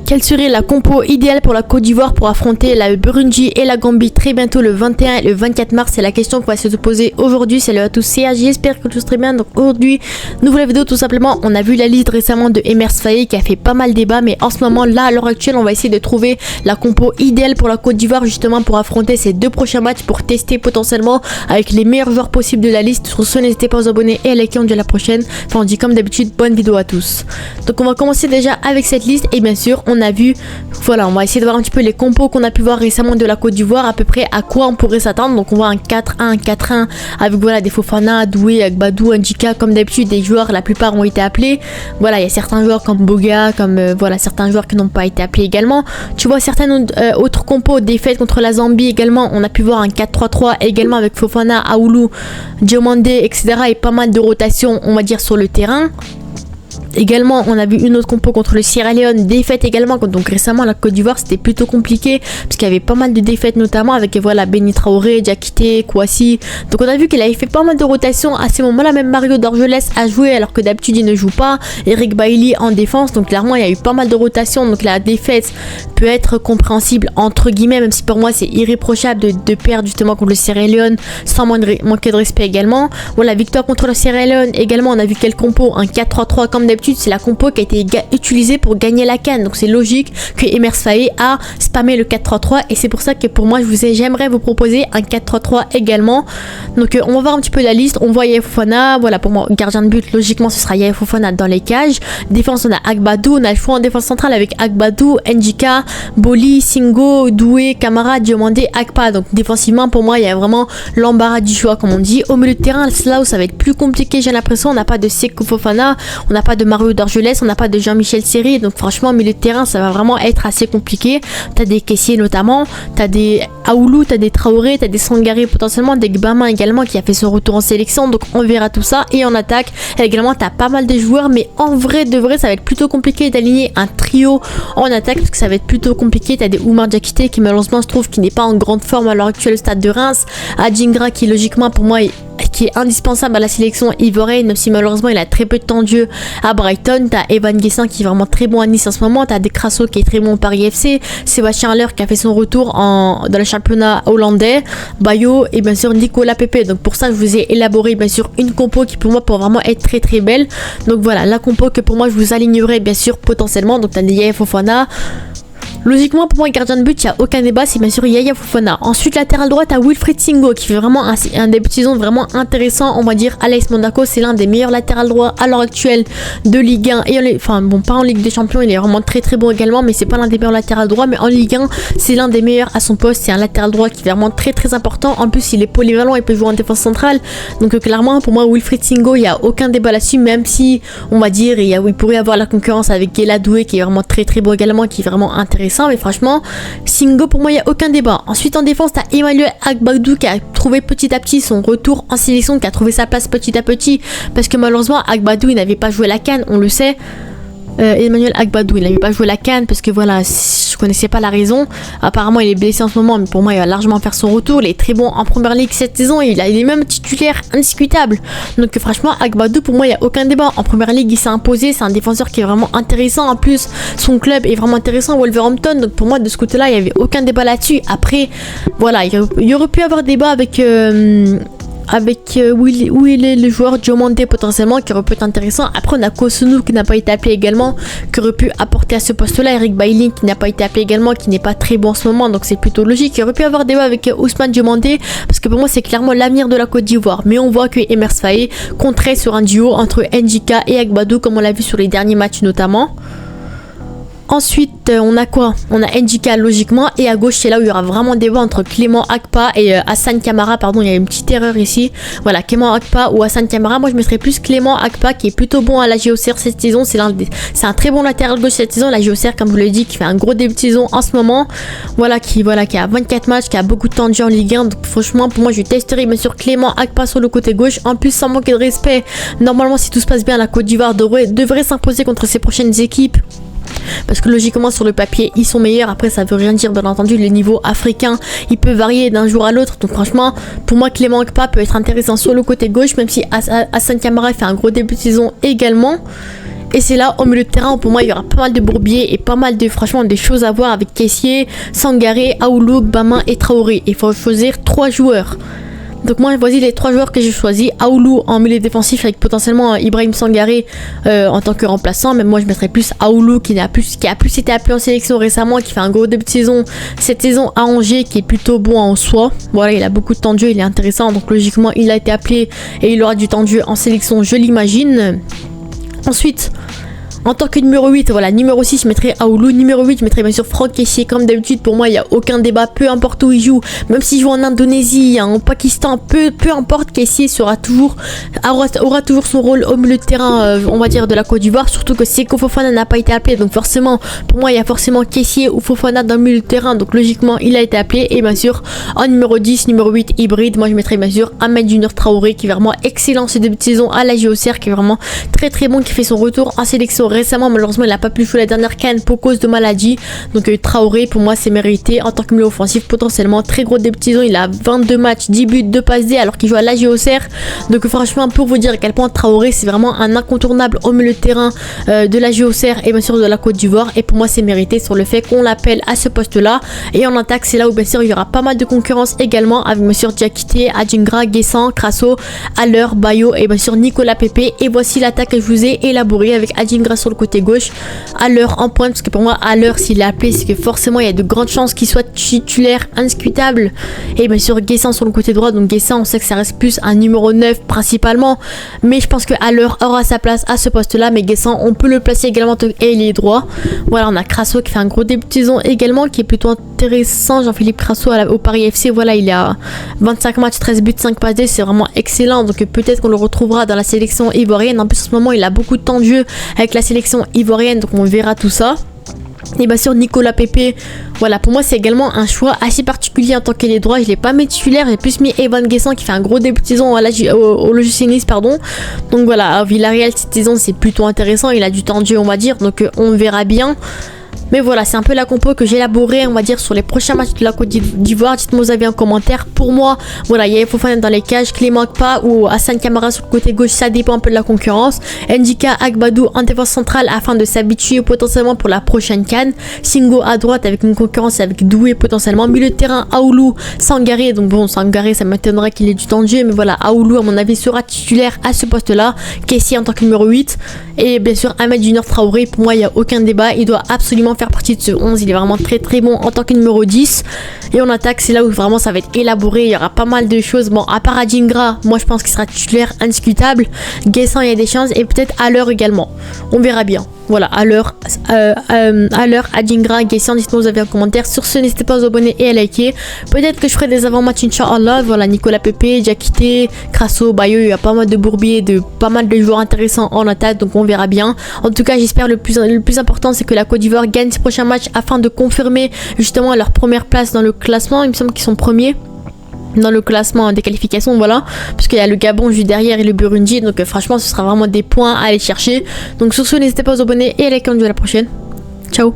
Quelle serait la compo idéale pour la Côte d'Ivoire pour affronter la Burundi et la Gambie très bientôt le 21 et le 24 mars? C'est la question qu'on va se poser aujourd'hui. Salut à tous, c'est AJ, j'espère que tout se très bien. Donc aujourd'hui, nouvelle vidéo tout simplement. On a vu la liste récemment de Emers Faé qui a fait pas mal débat, mais en ce moment là, à l'heure actuelle, on va essayer de trouver la compo idéale pour la Côte d'Ivoire justement pour affronter ces deux prochains matchs, pour tester potentiellement avec les meilleurs joueurs possibles de la liste. Sur ce, n'hésitez pas à vous abonner et à liker. On dit à la prochaine. Enfin, on dit comme d'habitude, bonne vidéo à tous. Donc on va commencer déjà avec cette liste et bien sûr, on a vu, voilà, on va essayer de voir un petit peu les compos qu'on a pu voir récemment de la Côte d'Ivoire, à peu près à quoi on pourrait s'attendre. Donc on voit un 4-1, 4-1 avec voilà des Fofana, Doué, Agbadou, Ndjika, comme d'habitude des joueurs, la plupart ont été appelés. Voilà, il y a certains joueurs comme Boga, comme voilà certains joueurs qui n'ont pas été appelés également. Tu vois certaines autres compos, défaites contre la Zambie également, on a pu voir un 4-3-3 également avec Fofana, Aoulou, Diomandé, etc. et pas mal de rotations, on va dire, sur le terrain. Également, on a vu une autre compo contre le Sierra Leone, défaite également. Donc récemment, la Côte d'Ivoire, c'était plutôt compliqué parce qu'il y avait pas mal de défaites, notamment avec voilà Béni Traoré, Diakité, Kouassi. Donc on a vu qu'il avait fait pas mal de rotations à ces moments-là. Même Mario Dorgelès a joué alors que d'habitude il ne joue pas. Eric Bailly en défense. Donc clairement, il y a eu pas mal de rotations. Donc la défaite peut être compréhensible entre guillemets, même si pour moi c'est irréprochable de perdre justement contre le Sierra Leone sans manquer de respect également. Voilà, victoire contre le Sierra Leone également. On a vu quel compo, un 4-3-3 comme d'habitude. C'est la compo qui a été utilisée pour gagner la CAN. Donc c'est logique que Emers Faé a spammé le 4-3-3 et c'est pour ça que pour moi j'aimerais vous proposer un 4-3-3 également. Donc on va voir un petit peu la liste. On voit Yaya Fofana, voilà, pour moi gardien de but logiquement ce sera Yaya Fofana dans les cages. Défense on a Agbadou, on a le choix en défense centrale avec Agbadou, Ndjika, Boli, Singo, Doué, Camara, Diomandé, Akpa. Donc défensivement pour moi il y a vraiment l'embarras du choix comme on dit. Au milieu de terrain c'est là où ça va être plus compliqué, j'ai l'impression. On n'a pas de Sékou Fofana, on n'a pas de Mario Dorgelès, on n'a pas de Jean-Michel Seri, donc franchement au milieu de terrain ça va vraiment être assez compliqué. T'as des caissiers notamment, t'as des Aoulou, t'as des Traoré, t'as des Sangaré potentiellement, des Gbama également qui a fait son retour en sélection, donc on verra tout ça. Et en attaque également t'as pas mal de joueurs, mais en vrai de vrai ça va être plutôt compliqué d'aligner un trio en attaque parce que ça va être plutôt compliqué. T'as des Oumar Diakité qui malheureusement je trouve qui n'est pas en grande forme à l'heure actuelle au stade de Reims, Adjingra qui logiquement pour moi qui est indispensable à la sélection ivoirienne, même si malheureusement il a très peu de temps de jeu à Brighton. T'as Evan Guessin qui est vraiment très bon à Nice en ce moment, t'as Des Crasso qui est très bon au Paris FC, Sébastien Haller qui a fait son retour dans le championnat hollandais, Bayo et bien sûr Nicolas Pepe. Donc pour ça je vous ai élaboré bien sûr une compo qui pour moi peut vraiment être très très belle. Donc voilà la compo que pour moi je vous alignerai bien sûr potentiellement. Donc t'as des Yaya Fofana. Logiquement, pour moi, gardien de but, il n'y a aucun débat, c'est bien sûr Yaya Fofana. Ensuite, latéral droit, tu as Wilfried Singo qui fait vraiment un début de saison vraiment intéressant. On va dire Alex Monaco, c'est l'un des meilleurs latéral droits à l'heure actuelle de Ligue 1. Et enfin, bon, pas en Ligue des Champions, il est vraiment très très bon également, mais c'est pas l'un des meilleurs latéral droits. Mais en Ligue 1, c'est l'un des meilleurs à son poste. C'est un latéral droit qui est vraiment très très important. En plus, il est polyvalent, il peut jouer en défense centrale. Donc, clairement, pour moi, Wilfried Singo, il n'y a aucun débat là-dessus, même si on va dire il pourrait y avoir la concurrence avec Guela Doué qui est vraiment très très bon également, qui est vraiment intéressant. Mais franchement Singo pour moi il n'y a aucun débat. Ensuite en défense t'as Emmanuel Agbadou qui a trouvé petit à petit son retour en sélection, qui a trouvé sa place petit à petit parce que malheureusement Agbadou il n'avait pas joué la CAN, on le sait. Emmanuel Agbadou il n'avait pas joué la CAN parce que voilà je connaissais pas la raison. Apparemment il est blessé en ce moment, mais pour moi il va largement faire son retour. Il est très bon en première ligue cette saison et il est même titulaire indiscutable. Donc franchement Agbadou pour moi il n'y a aucun débat. En première ligue il s'est imposé, c'est un défenseur qui est vraiment intéressant. En plus son club est vraiment intéressant, Wolverhampton. Donc pour moi de ce côté là il n'y avait aucun débat là-dessus. Après voilà il y aurait pu avoir débat avec où il est le joueur Diomandé potentiellement qui aurait pu être intéressant. Après on a Kosunu qui n'a pas été appelé également, qui aurait pu apporter à ce poste là. Eric Bailly qui n'a pas été appelé également, qui n'est pas très bon en ce moment, donc c'est plutôt logique. Il aurait pu avoir débat avec Ousmane Diomandé parce que pour moi c'est clairement l'avenir de la Côte d'Ivoire. Mais on voit que Emers Faé compterait sur un duo entre Ndjika et Agbadou comme on l'a vu sur les derniers matchs notamment. Ensuite, on a quoi? On a Ndjika logiquement, et à gauche c'est là où il y aura vraiment débat entre Clément Akpa et Hassan Camara. Pardon, il y a une petite erreur ici. Voilà, Clément Akpa ou Hassan Camara. Moi je mettrais plus Clément Akpa qui est plutôt bon à la JOCR cette saison. C'est un très bon latéral gauche cette saison. La JOCR comme je vous l'ai dit qui fait un gros début de saison en ce moment. Voilà qui a 24 matchs, qui a beaucoup de temps de jeu en Ligue 1. Donc franchement pour moi je testerai bien sûr Clément Akpa sur le côté gauche. En plus sans manquer de respect, normalement si tout se passe bien la Côte d'Ivoire devrait s'imposer contre ses prochaines équipes. Parce que logiquement sur le papier ils sont meilleurs. Après ça veut rien dire bien entendu, le niveau africain il peut varier d'un jour à l'autre. Donc franchement pour moi Clément Akpa peut être intéressant sur le côté gauche, même si Hassan Camara fait un gros début de saison également. Et c'est là au milieu de terrain, pour moi il y aura pas mal de bourbiers et pas mal de, franchement, des choses à voir avec Kessié, Sangaré, Aoulou, Gbama et Traoré. Il faut choisir 3 joueurs. Donc moi voici les 3 joueurs que j'ai choisis. Aoulou en milieu défensif avec potentiellement Ibrahim Sangaré en tant que remplaçant. Mais moi je mettrais plus Aoulou qui a plus été appelé en sélection récemment, qui fait un gros début de saison cette saison à Angers, qui est plutôt bon en soi. Voilà, il a beaucoup de temps de jeu, il est intéressant. Donc logiquement il a été appelé et il aura du temps de jeu en sélection, je l'imagine. Ensuite, en tant que numéro 8, voilà, numéro 6, je mettrais Aoulou. Numéro 8, je mettrais bien sûr Franck Kessié. Comme d'habitude, pour moi, il n'y a aucun débat, peu importe où il joue. Même s'il joue en Indonésie, en Pakistan, peu importe, Kessié aura toujours son rôle au milieu de terrain, on va dire, de la Côte d'Ivoire. Surtout que Seko Fofana n'a pas été appelé. Donc forcément, pour moi, il y a forcément Kessié ou Fofana dans le milieu de terrain. Donc logiquement, il a été appelé. Et bien sûr, en numéro 10, numéro 8, hybride, moi, je mettrais bien sûr Ahmed Junior Traoré, qui est vraiment excellent ce début de saison à la JOCR, qui est vraiment très bon, qui fait son retour en sélection récemment. Malheureusement il n'a pas pu jouer la dernière CAN pour cause de maladie. Donc Traoré pour moi c'est mérité en tant que milieu offensif, potentiellement très gros début de saison. Il a 22 matchs, 10 buts, 2 passes D alors qu'il joue à la JOCR. Donc franchement pour vous dire à quel point Traoré c'est vraiment un incontournable au milieu de terrain de la JOCR et bien sûr de la Côte d'Ivoire. Et pour moi c'est mérité sur le fait qu'on l'appelle à ce poste là. Et en attaque c'est là où bien sûr il y aura pas mal de concurrence également, avec bien sûr Diakité, Adjingra, Guessant, Crasso, Haller, Bayo et bien sûr Nicolas Pepe. Et voici l'attaque que je vous ai élaborée avec Adjingra sur le côté gauche, Haller en pointe, parce que pour moi Haller s'il est appelé c'est que forcément il y a de grandes chances qu'il soit titulaire indiscutable. Et bien sûr Guessant sur le côté droit. Donc Guessant on sait que ça reste plus un numéro 9 principalement, mais je pense que Haller aura sa place à ce poste là. Mais Guessant on peut le placer également ailier droit. Voilà, on a Crasso qui fait un gros début de saison également, qui est plutôt intéressant. Jean-Philippe Crasso au Paris FC, voilà, il a 25 matchs, 13 buts, 5 passes D, c'est vraiment excellent. Donc peut-être qu'on le retrouvera dans la sélection ivoirienne. En plus en ce moment il a beaucoup de temps de jeu avec la sélection ivoirienne, donc on verra tout ça. Et bien sûr Nicolas Pepe, voilà, pour moi c'est également un choix assez particulier en tant qu'ailier droit. Je l'ai pas mis titulaire, j'ai plus mis Evan Guessant qui fait un gros début de saison au logiciel Nice, pardon. Donc voilà, à Villarreal cette saison c'est plutôt intéressant, il a du temps de jeu on va dire, donc on verra bien. Mais voilà, c'est un peu la compo que j'ai élaborée, on va dire, sur les prochains matchs de la Côte d'Ivoire. Dites-moi vos avis en commentaire. Pour moi, voilà, il y a Fofana dans les cages, Clément Akpa ou Hassan Camara sur le côté gauche, ça dépend un peu de la concurrence. Ndika Agbadou en défense centrale afin de s'habituer potentiellement pour la prochaine CAN. Singo à droite avec une concurrence avec Doué potentiellement. Milieu de terrain, Aoulou, Sangaré. Donc bon, Sangaré, ça m'étonnerait qu'il ait du temps de jeu, mais voilà, Aoulou à mon avis sera titulaire à ce poste-là. Kessié en tant que numéro 8. Et bien sûr, Ahmed Junior Traoré, pour moi, il n'y a aucun débat. Il doit absolument faire partie de ce 11, il est vraiment très bon en tant que numéro 10. Et on attaque, c'est là où vraiment ça va être élaboré, il y aura pas mal de choses. Bon, à part Adjingra, moi je pense qu'il sera titulaire indiscutable. Guessant, il y a des chances, et peut-être Haller également, on verra bien. Voilà, Haller, Adjingra, Guessant, dites-moi vos avis en commentaire. Sur ce, n'hésitez pas à vous abonner et à liker. Peut-être que je ferai des avant-matchs Inch'Allah. Voilà, Nicolas Pepe, Diakité, Crasso, Bayo, il y a pas mal de bourbiers, pas mal de joueurs intéressants en attaque, donc on verra bien. En tout cas, j'espère le plus important, c'est que la Côte d'Ivoire gagne ses prochains matchs afin de confirmer justement leur première place dans le classement. Il me semble qu'ils sont premiers dans le classement des qualifications, voilà, parce qu'il y a le Gabon juste derrière et le Burundi, donc franchement ce sera vraiment des points à aller chercher. Donc sur ce, n'hésitez pas à vous abonner et à liker. On se dit à la prochaine, ciao.